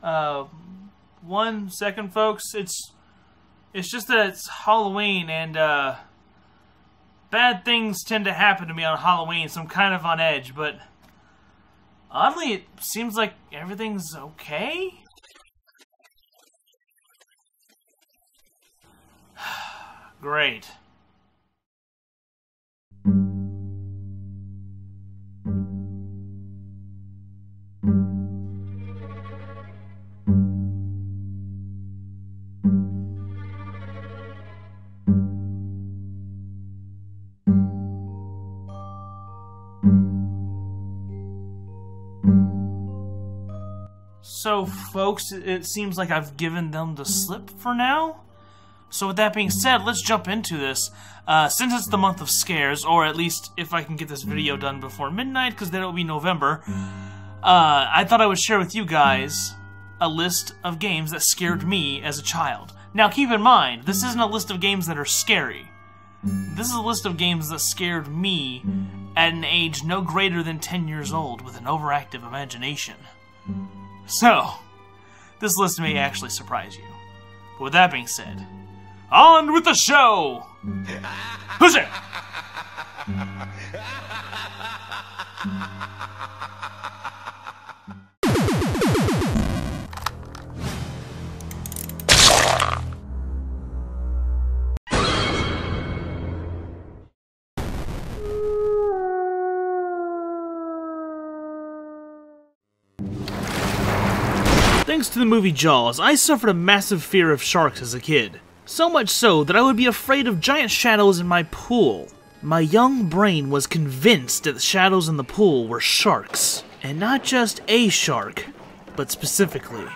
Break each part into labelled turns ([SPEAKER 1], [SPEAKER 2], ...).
[SPEAKER 1] 1 second, folks. It's just that it's Halloween, and bad things tend to happen to me on Halloween, so I'm kind of on edge, but oddly, it seems like everything's okay? Great. So, folks, it seems like I've given them the slip for now. So with that being said, let's jump into this. Since it's the month of scares, or at least if I can get this video done before midnight, because then it'll be November, I thought I would share with you guys a list of games that scared me as a child. Now keep in mind, this isn't a list of games that are scary. This is a list of games that scared me at an age no greater than 10 years old with an overactive imagination. So, this list may actually surprise you. But with that being said, on with the show! Who's it? Thanks to the movie Jaws, I suffered a massive fear of sharks as a kid. So much so that I would be afraid of giant shadows in my pool. My young brain was convinced that the shadows in the pool were sharks. And not just a shark, but specifically,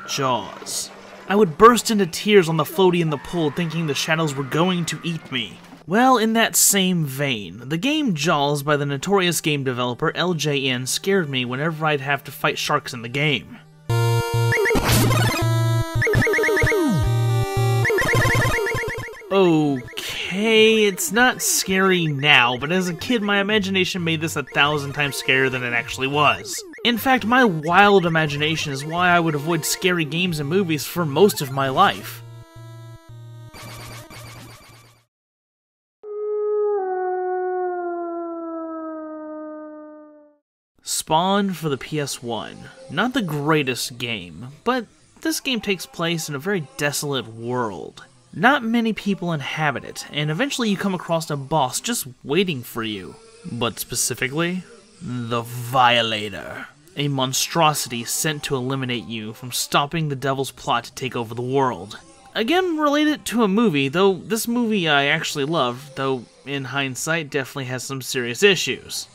[SPEAKER 1] Jaws. I would burst into tears on the floaty in the pool thinking the shadows were going to eat me. Well, in that same vein, the game Jaws by the notorious game developer LJN scared me whenever I'd have to fight sharks in the game. Okay, it's not scary now, but as a kid my imagination made this 1,000 times scarier than it actually was. In fact, my wild imagination is why I would avoid scary games and movies for most of my life. Spawn for the PS1. Not the greatest game, but this game takes place in a very desolate world. Not many people inhabit it, and eventually you come across a boss just waiting for you. But specifically, the Violator. A monstrosity sent to eliminate you from stopping the devil's plot to take over the world. Again, related to a movie, though this movie I actually loved, though in hindsight definitely has some serious issues.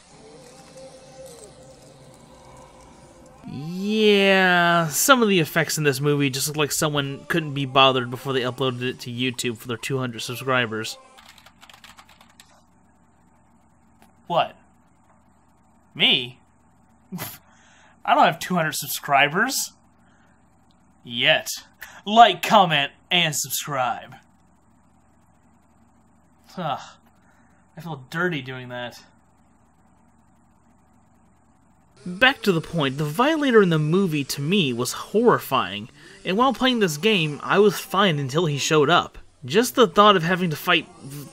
[SPEAKER 1] Yeah, some of the effects in this movie just look like someone couldn't be bothered before they uploaded it to YouTube for their 200 subscribers. What? Me? I don't have 200 subscribers. Yet. Like, comment, and subscribe. Ugh. I feel dirty doing that. Back to the point, the Violator in the movie to me was horrifying, and while playing this game, I was fine until he showed up. Just the thought of having to fight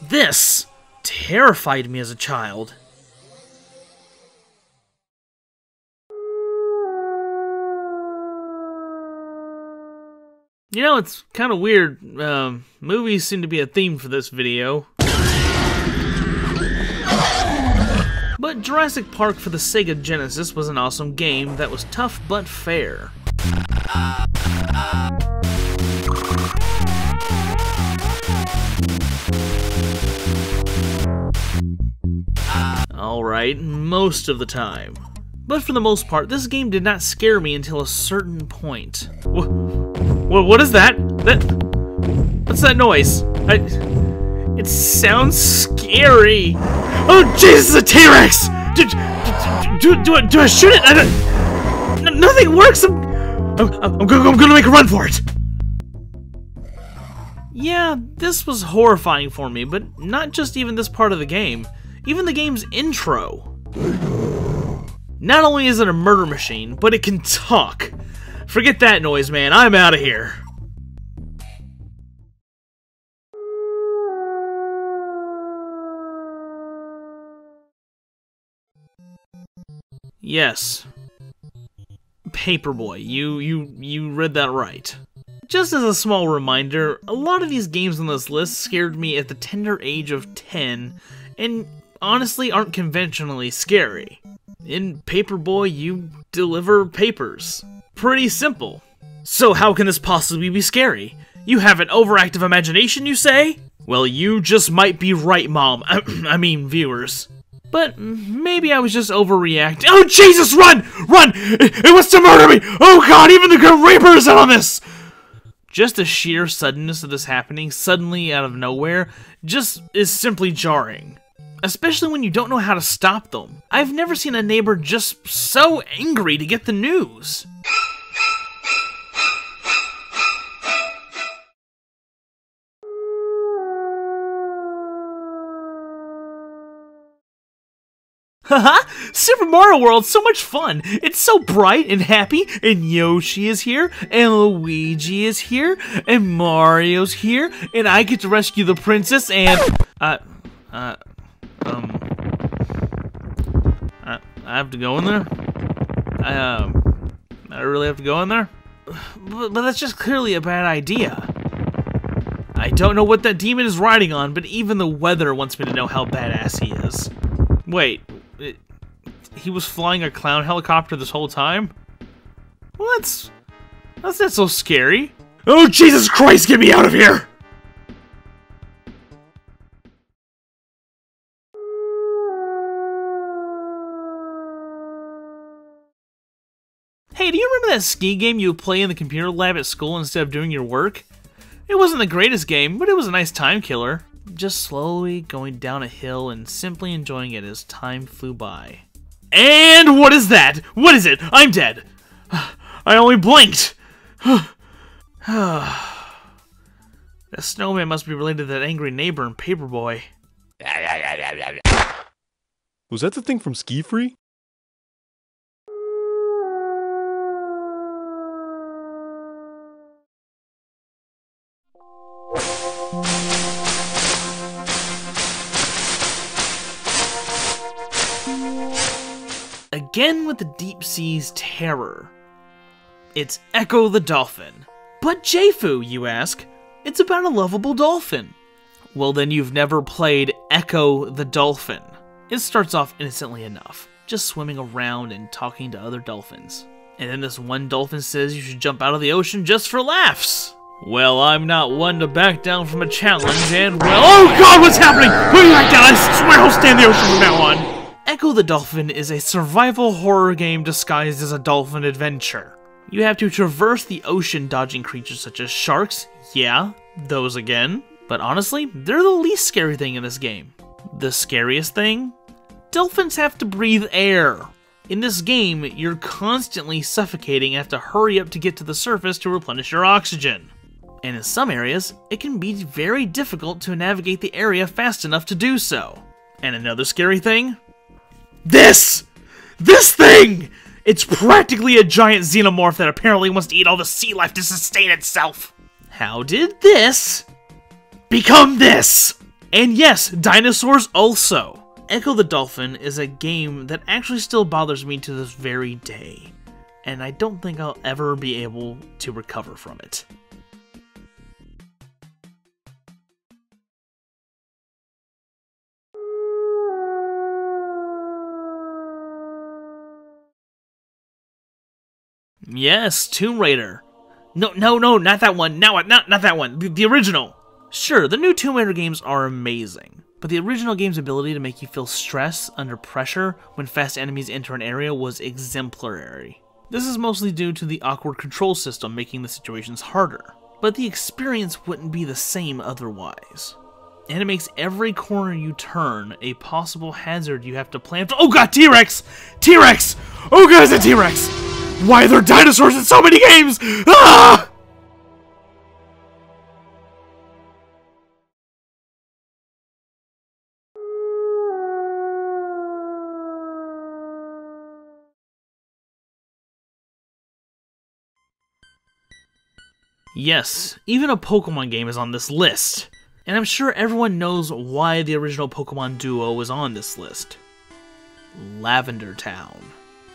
[SPEAKER 1] this terrified me as a child. You know, it's kind of weird. Movies seem to be a theme for this video. But Jurassic Park for the Sega Genesis was an awesome game that was tough but fair. Alright, most of the time. But for the most part, this game did not scare me until a certain point. What is that? What's that noise? It sounds scary. Oh Jesus, a T-Rex! Do I shoot it? Nothing works. I'm gonna make a run for it. Yeah, this was horrifying for me, but not just even this part of the game. Even the game's intro. Not only is it a murder machine, but it can talk. Forget that noise, man. I'm out of here. Yes. Paperboy, you read that right. Just as a small reminder, a lot of these games on this list scared me at the tender age of 10, and honestly aren't conventionally scary. In Paperboy, you deliver papers. Pretty simple. So how can this possibly be scary? You have an overactive imagination, you say? Well, you just might be right, Mom. I mean, viewers. But maybe I was just overreacting. Oh, Jesus, run! Run! It wants to murder me! Oh, God, even the Grim Reaper is in on this! Just the sheer suddenness of this happening, suddenly out of nowhere, just is simply jarring. Especially when you don't know how to stop them. I've never seen a neighbor just so angry to get the news. Haha! Super Mario World's so much fun! It's so bright and happy, and Yoshi is here, and Luigi is here, and Mario's here, and I get to rescue the princess, and... I have to go in there? I really have to go in there? But that's just clearly a bad idea. I don't know what that demon is riding on, but even the weather wants me to know how badass he is. Wait, he was flying a clown helicopter this whole time? Well, that's not so scary. Oh, Jesus Christ, get me out of here! Hey, do you remember that ski game you would play in the computer lab at school instead of doing your work? It wasn't the greatest game, but it was a nice time killer. Just slowly going down a hill and simply enjoying it as time flew by. And what is that? What is it? I'm dead. I only blinked. The snowman must be related to that angry neighbor in Paperboy.
[SPEAKER 2] Was that the thing from SkiFree?
[SPEAKER 1] Again with the deep sea's terror. It's Ecco the Dolphin. But J-Foo, you ask? It's about a lovable dolphin. Well, then you've never played Ecco the Dolphin. It starts off innocently enough, just swimming around and talking to other dolphins. And then this one dolphin says you should jump out of the ocean just for laughs. Well, I'm not one to back down from a challenge, and well, oh God, what's happening? Put me back down, I swear I'll stay in the ocean from now on. Ecco the Dolphin is a survival horror game disguised as a dolphin adventure. You have to traverse the ocean dodging creatures such as sharks, yeah, those again. But honestly, they're the least scary thing in this game. The scariest thing? Dolphins have to breathe air. In this game, you're constantly suffocating and have to hurry up to get to the surface to replenish your oxygen. And in some areas, it can be very difficult to navigate the area fast enough to do so. And another scary thing? This thing! It's practically a giant xenomorph that apparently wants to eat all the sea life to sustain itself. How did this become this? And yes, dinosaurs also. Ecco the Dolphin is a game that actually still bothers me to this very day, and I don't think I'll ever be able to recover from it. Yes, Tomb Raider. No, not that one. Not that one. The original. Sure, the new Tomb Raider games are amazing, but the original game's ability to make you feel stress under pressure when fast enemies enter an area was exemplary. This is mostly due to the awkward control system making the situations harder, but the experience wouldn't be the same otherwise. And it makes every corner you turn a possible hazard you have to plan for. Oh God, T-Rex! T-Rex! Oh God, it's a T-Rex! Why are there dinosaurs in so many games? Ah! Yes, even a Pokemon game is on this list. And I'm sure everyone knows why the original Pokemon duo was on this list. Lavender Town.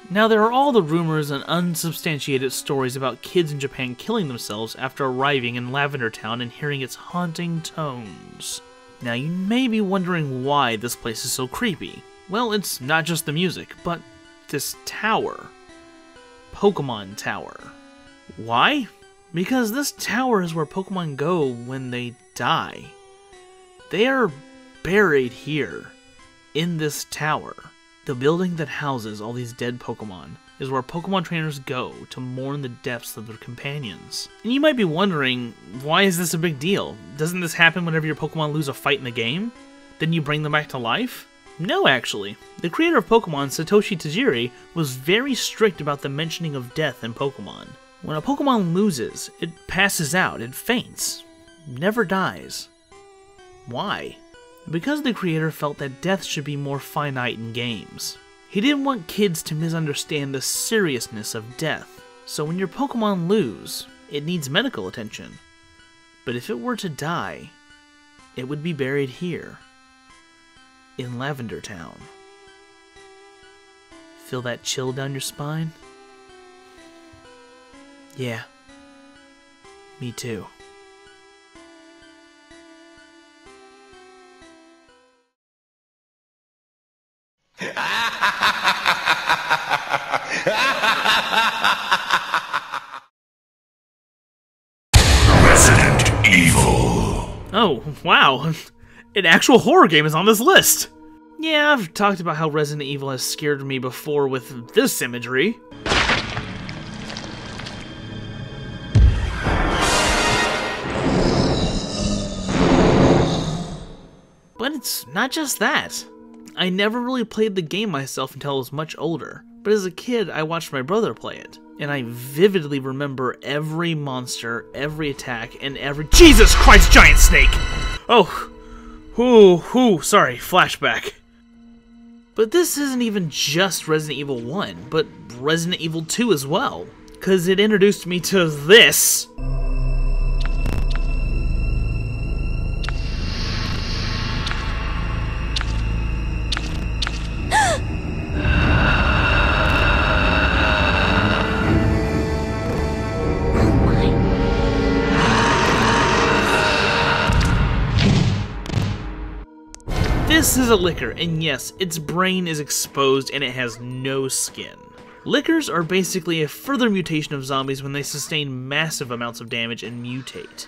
[SPEAKER 1] Now, there are all the rumors and unsubstantiated stories about kids in Japan killing themselves after arriving in Lavender Town and hearing its haunting tones. Now, you may be wondering why this place is so creepy. Well, it's not just the music, but this tower. Pokemon Tower. Why? Because this tower is where Pokemon go when they die. They are buried here, in this tower. The building that houses all these dead Pokemon is where Pokemon trainers go to mourn the deaths of their companions. And you might be wondering, why is this a big deal? Doesn't this happen whenever your Pokemon lose a fight in the game? Then you bring them back to life? No, actually. The creator of Pokemon, Satoshi Tajiri, was very strict about the mentioning of death in Pokemon. When a Pokemon loses, it passes out, it faints, never dies. Why? Because the creator felt that death should be more finite in games. He didn't want kids to misunderstand the seriousness of death. So when your Pokemon lose, it needs medical attention. But if it were to die, it would be buried here, in Lavender Town. Feel that chill down your spine? Yeah, me too.
[SPEAKER 3] Resident Evil.
[SPEAKER 1] Oh, wow. An actual horror game is on this list. Yeah, I've talked about how Resident Evil has scared me before with this imagery. But it's not just that. I never really played the game myself until I was much older, but as a kid I watched my brother play it, and I vividly remember every monster, every attack, and every— Jesus Christ, giant snake! Oh, sorry, flashback. But this isn't even just Resident Evil 1, but Resident Evil 2 as well, because it introduced me to this. This is a licker, and yes, its brain is exposed and it has no skin. Lickers are basically a further mutation of zombies when they sustain massive amounts of damage and mutate.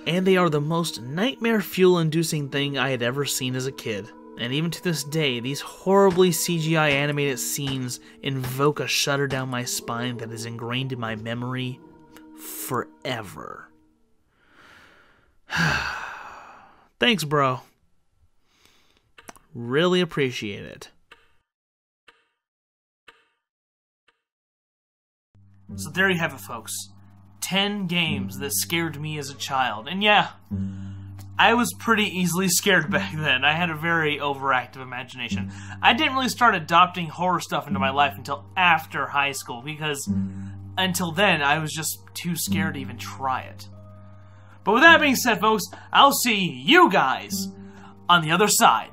[SPEAKER 1] And they are the most nightmare fuel-inducing thing I had ever seen as a kid. And even to this day, these horribly CGI animated scenes invoke a shudder down my spine that is ingrained in my memory forever. Thanks, bro. Really appreciate it. So there you have it, folks. 10 games that scared me as a child. And yeah, I was pretty easily scared back then. I had a very overactive imagination. I didn't really start adopting horror stuff into my life until after high school, because until then, I was just too scared to even try it. But with that being said, folks, I'll see you guys on the other side.